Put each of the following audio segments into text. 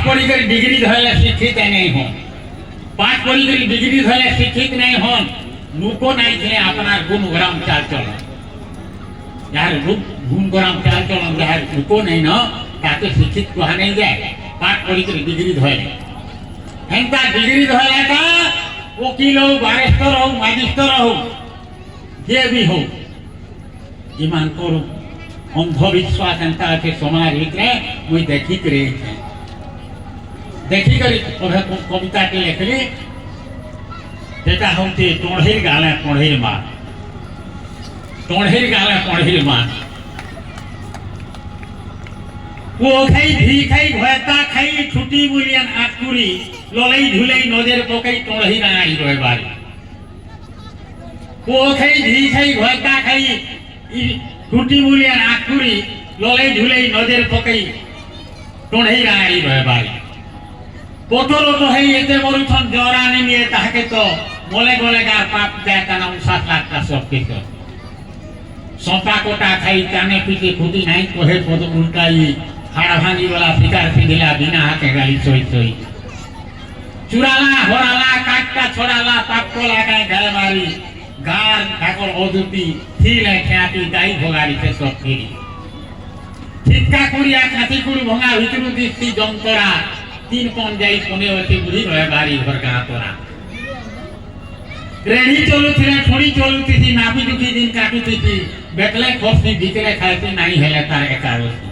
पढ़ी कर डिग्री धरले शिक्षित नहीं हो, पाठ पढ़ी कर डिग्री धरले शिक्षित नहीं हो, नुको नहीं थे अपना गुणग्राम चाल चलो, यार गुणग्राम चाल चलो यार नुको नहीं ना, ताकि शिक्षित कहा नहीं जाए, पाठ पढ़ी कर डिग्री धरले, हेंता डिग्री धरले का वकील हो, बैरिस्टर हो, मजिस्टर हो, ये भी हो, ईमान करो, अंधविश्वास अंता के समाज विक्रे मुझे देखी करे थे, देखी करी कविता के लेखली, देखा हम ते टोढ़ेर गाले पढ़ेर मार, टोढ़ेर गाले पढ़ेर मार, वो खाई धी खाई घोटा खाई छुट्टी मुलियन आकुरी, लोलाई झुलाई नोदेर पोकई टोढ़ेर आई रोए बारी, वो खाई धी खाई घोटा खाई छुट्टी मुलियन आकुरी, लोलाई झुलाई नोदेर पोकई टोढ़ेर आई रोए बारी, पोटरो तो है ये ते मोरुथन जोरानी में ताके तो मोले गोले का पाप जाता ना उसात लागता सब के तो सोपा कोटा खाई काने पीछे खुदी नहीं कोहे पोद उल्टाई हाड़ा भांगी वाला शिकार से दिला बिना हाथे गाली सोई सोई चुराला होराला काटका छोड़ाला पाप को लगाए गले मारी गार ठाकुर ओदुती थीले ख्याति दाई भोगारी से सब फिरी ठिक्का कुरिया खाती कुरी भोंगा विचरू दिस्ती जंतरा तीन पौन जाई कोने वती बुढ़ी रहे बारी घर कहाँ तोरा रेडी चलू थी थोड़ी चलू थी नापी दुखी दिन काटू थी बेटले खोसनी भीतरे खाती नहीं है तार एकादशी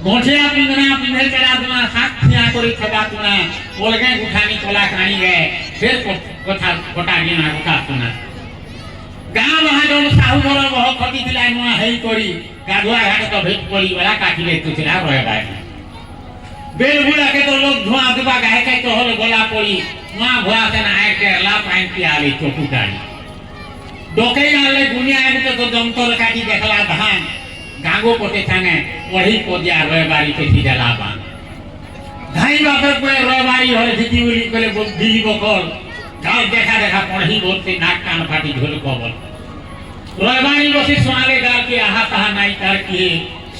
गोठिया पिंधे चला तुना साथ थिया कोरी खबा तुना ओलगे उठानी कोला कानी गए फिर कोठा कोटा गिना उठा तुना गाँव वहाँ जो साहू घर बहुत खती थिला नुआ हेई कोरी गाधुआ घाट तो भेट पड़ी वाला काटी ले तू थिला रहे बारी बेलबुड़ा के तो लोग धुआं दुबा गाय के तो होले गोला पड़ी वहाँ भुआ से ना आए केरला पाइन पियाली चोटू गाड़ी डोके नाले दुनिया है तो जमतोर काटी देखला धान गांगो पोटे थाने वही पोदिया रोयबारी के सीधा लाबान धाई बापर पे रोयबारी होले जीती उली कोले बिली बकल गाल देखा पढ़ी बोलते नाक कान फाटी झोल कबल रोयबारी बसी सुनाले गाल के आहा तहा नाई तार की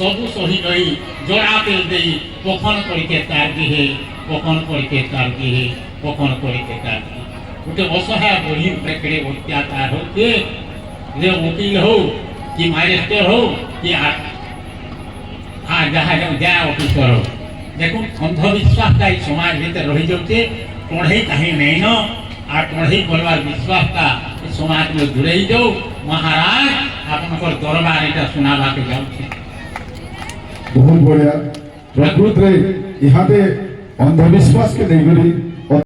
सबु सही गई जोड़ाते देई पोखन करके तार दिहे पोखन करके तार दिहे पोखन करके तार दिहे उटे असहाय बुढ़ी प्रकड़े अत्याचार हो के जे वकील हो कि मैजिस्ट्रेट हो कि हाँ जहाँ जहाँ ऑफिसर हो देखो अंधविश्वास का समाज भीतर रही जाते पढ़े कहीं नहीं न और पढ़े बोलवार विश्वास का समाज में जुड़े ही जाओ महाराज आपन दरबार एटा सुनावा के जाऊ बहुत बढ़िया प्रकृत रे यहाँ पे अंधविश्वास के नहीं करी